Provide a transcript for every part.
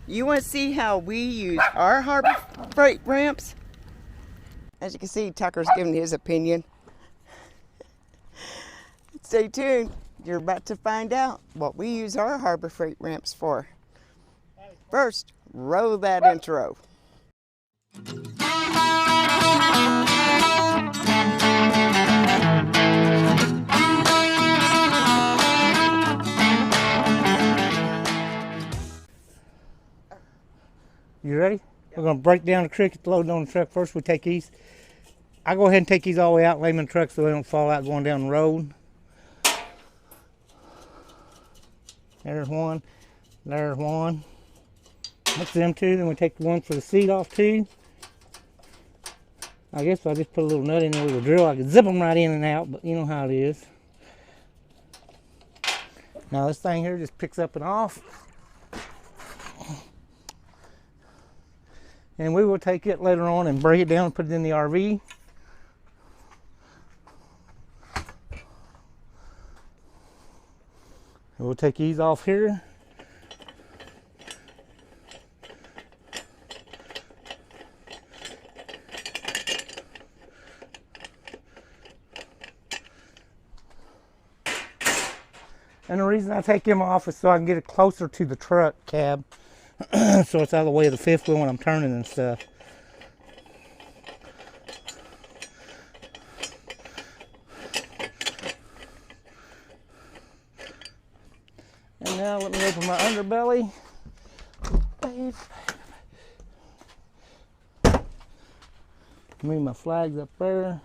You want to see how we use our Harbor Freight ramps? As you can see, Tucker's giving his opinion. Stay tuned. You're about to find out what we use our Harbor Freight ramps for. First, roll that intro. You ready? Yep. We're going to break down the cricket loading on the truck. First we take these. I go ahead and take these all the way out, lay them in the truck so they don't fall out going down the road. There's one. There's one. Mix them two. Then we take the one for the seat off too. I guess I'll just put a little nut in there with a drill. I can zip them right in and out, but you know how it is. Now this thing here just picks up and off. And we will take it later on and break it down and put it in the RV. And we'll take these off here. And the reason I take them off is so I can get it closer to the truck cab. So it's out of the way of the fifth wheel when I'm turning and stuff. And now let me open my underbelly. Move my flags up there.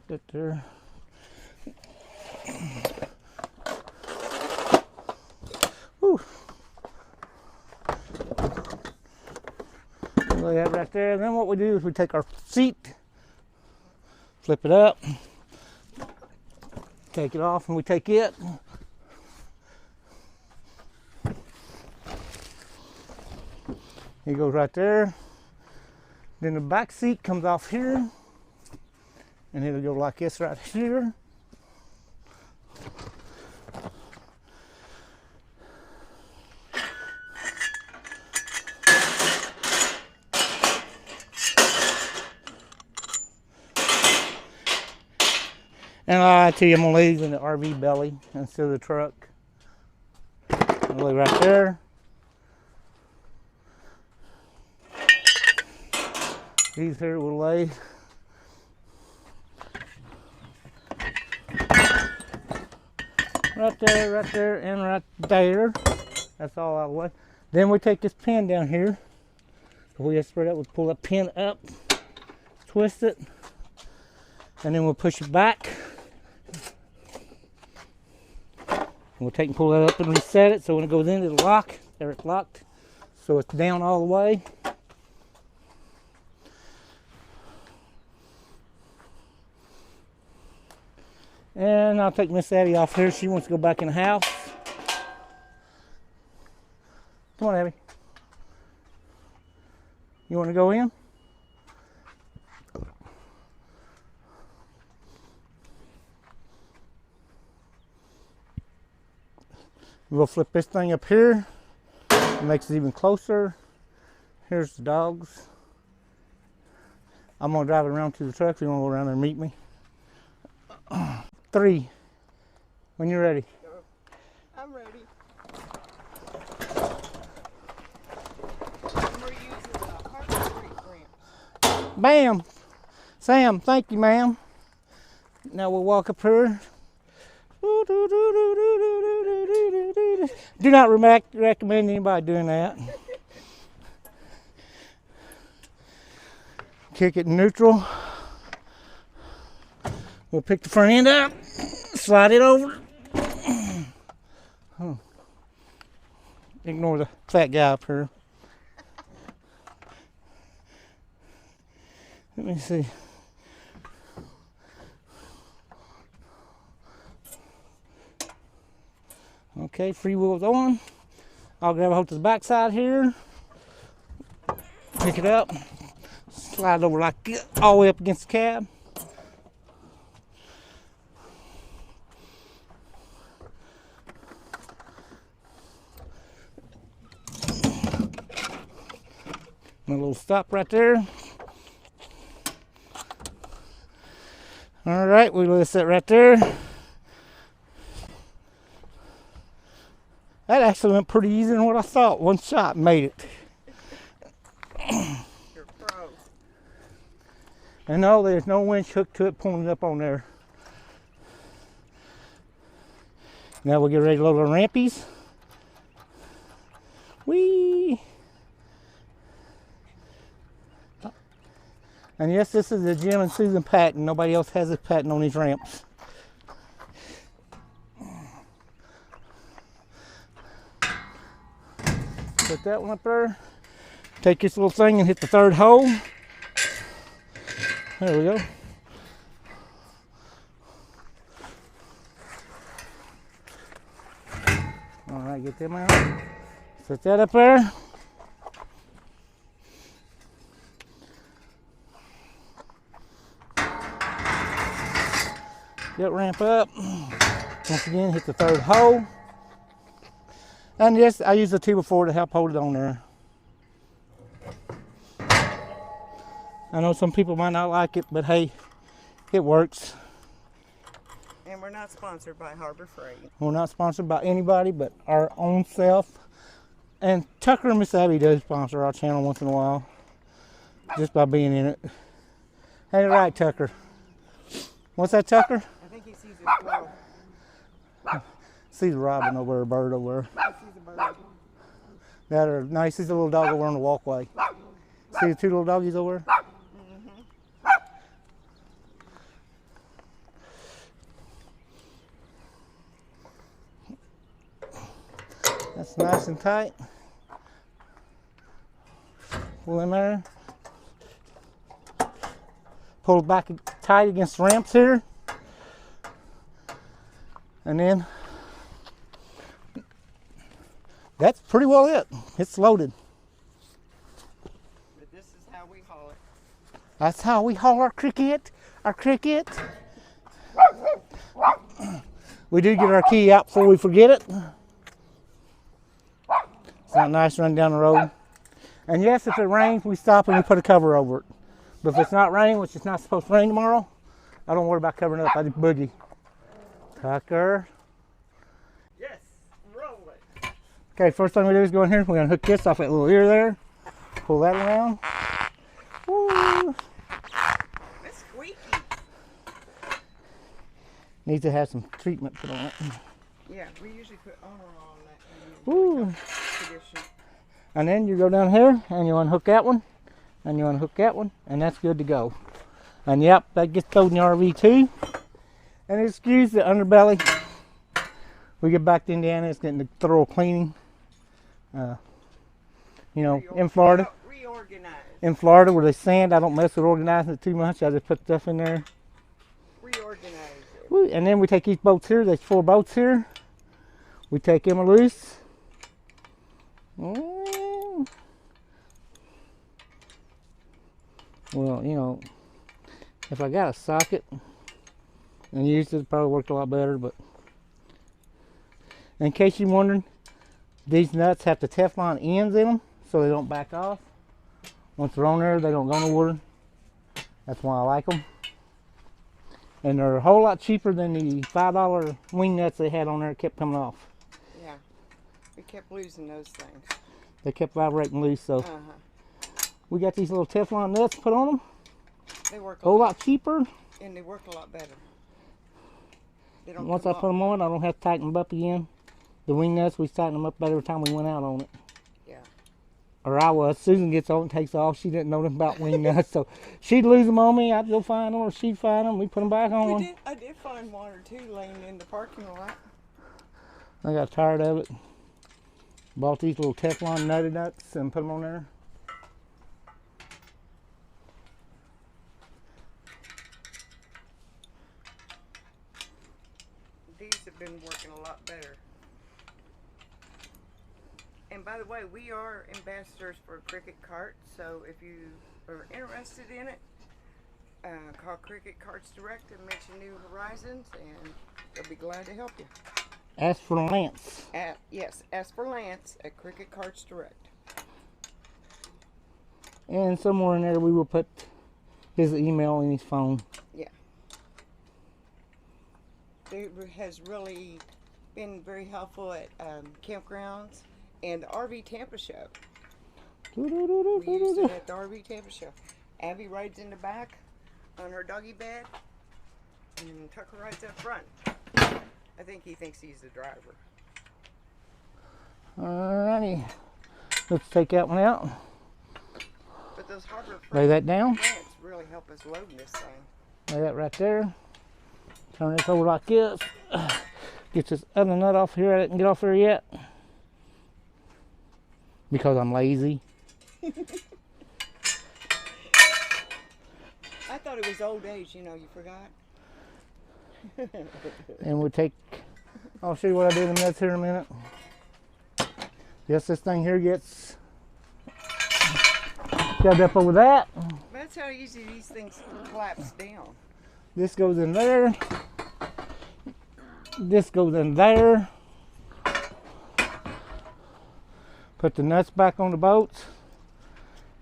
Sit there. Whew. Look at that right there. And then what we do is we take our seat, flip it up, take it off, and we take it. It goes right there. Then the back seat comes off here, and it'll go like this right here. And I tell you, I'm gonna lay these in the RV belly instead of the truck. I'll lay right there. These here will lay right there, and right there. That's all out of the way. Then we take this pin down here. So we just spread out, we'll pull that pin up, twist it, and then we'll push it back. We'll take and pull that up and reset it so when it goes in, it'll lock. There, it's locked. So it's down all the way. And I'll take Miss Abby off here. She wants to go back in the house. Come on, Abby. You want to go in? We'll flip this thing up here. It makes it even closer. Here's the dogs. I'm gonna drive it around to the truck if you wanna go around there and meet me. 3, when you're ready. I'm ready. And we're using the Harbor Freight ramp. Bam! Sam, thank you, ma'am. Now we'll walk up here. Do not recommend anybody doing that. Kick it in neutral. We'll pick the front end up, slide it over. Oh. Ignore the fat guy up here. Let me see. Okay, free wheel's on. I'll grab a hold to the back side here. Pick it up. Slide it over like this, all the way up against the cab. My little stop right there. All right, we let that right there. That actually went pretty easy than what I thought. One shot made it. You're a pro. And no, there's no winch hooked to it pulling it up on there. Now we'll get ready to load our rampies. Whee! And yes, this is the Jim and Susan patent. Nobody else has this patent on these ramps. Put that one up there. Take this little thing and hit the third hole. There we go. All right, get them out. Set that up there. Get ramp up. Once again, hit the third hole. And yes, I use the 2x4 to help hold it on there. I know some people might not like it, but hey, it works. And we're not sponsored by Harbor Freight. We're not sponsored by anybody but our own self. And Tucker and Miss Abby does sponsor our channel once in a while, just by being in it. Ain't it right, Tucker? What's that, Tucker? I think he sees it well. Sees a robin over there, a bird over there. He sees a bird. That or no, he sees a little dog over on the walkway. See the two little doggies over there? That's nice and tight. Pull in there. Pull it back tight against the ramps here. And then that's pretty well it. It's loaded. But this is how we haul it. That's how we haul our cricket. Our cricket. We do get our key out before we forget it. It's not nice running down the road. And yes, if it rains, we stop and we put a cover over it. But if it's not raining, which it's not supposed to rain tomorrow, I don't worry about covering it up. I just boogie. Tucker. Yes, roll it. Okay, first thing we do is go in here. We're going to hook this off that little ear there. Pull that around. Woo. It's squeaky. Needs to have some treatment put on it. Yeah, we usually put armor on that. Woo. Tradition. And then you go down here and you unhook that one. And you unhook that one. And that's good to go. And yep, that gets towed in the RV too. And excuse the underbelly. We get back to Indiana, it's getting a thorough cleaning. You know, in Florida. Reorganize. In Florida where they sand, I don't mess with organizing it too much. I just put stuff in there. Reorganize it. Woo. And then we take these boats here. There's 4 boats here. We take them loose. Well, you know, if I got a socket and used it, it'd probably worked a lot better, but in case you're wondering, these nuts have the Teflon ends in them so they don't back off. Once they're on there, they don't go nowhere. That's why I like them. And they're a whole lot cheaper than the $5 wing nuts they had on there. It kept coming off. Yeah, we kept losing those things. They kept vibrating loose, so we got these little Teflon nuts put on them. They work A whole lot cheaper. and they work a lot better. They don't Once I put them on, I don't have to tighten them up again. The wing nuts, we tightened them up every time we went out on it. Yeah. Or I was. Susan gets on and takes off. She didn't know nothing about wing nuts, so she'd lose them on me. I'd go find them, or she'd find them. We put them back on. I did find one or two laying in the parking lot. I got tired of it. Bought these little Teflon nutty nuts and put them on there. These have been working a lot better. And by the way, we are ambassadors for Cricket Carts, so if you are interested in it, call Cricket Carts Direct and mention New Horizons, and they'll be glad to help you. Ask for Lance. Yes, ask for Lance at Cricket Carts Direct. And somewhere in there we will put his email and his phone. Yeah. It has really been very helpful at campgrounds and the RV Tampa show. We used it at the RV Tampa show. Abby rides in the back on her doggy bed, and Tucker rides up front. I think he thinks he's the driver. Alrighty, let's take that one out. But those Harbor Lay that down. plants really help us load this thing. Lay that right there. Turn this over like this. Get this other nut off here. I didn't get off there yet because I'm lazy. I thought it was old age, you know, you forgot. And we'll take, I'll show you what I did in the nuts here in a minute. Yes, this thing here gets got up over that. That's how easy these things collapse down. This goes in there. This goes in there. Put the nuts back on the boats.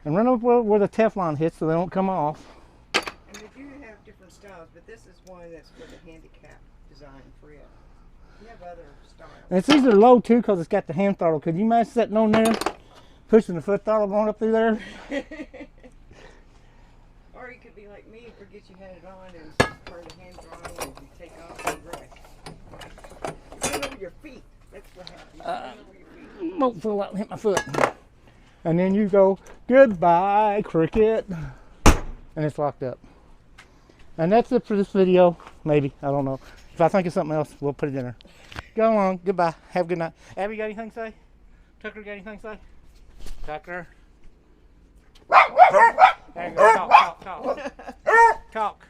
And run up where the Teflon hits so they don't come off. And they do have different styles, but this is one that's for the handicap design for it. You have other styles. And it's either low too because it's got the hand throttle. Could you imagine sitting on there, pushing the foot throttle going up through there? Or you could be like me, forget you had it on and turn the hand throttle and you take off and wreck. You run over your feet. That's what happens. You run over your feet. Won't fall out and hit my foot. And then you go, goodbye, cricket. And it's locked up. And that's it for this video. Maybe. I don't know. If I think of something else, we'll put it in there. Go on. Goodbye. Have a good night. Abby, got anything to say? Tucker, got anything to say? Tucker? There you go. Talk. Talk.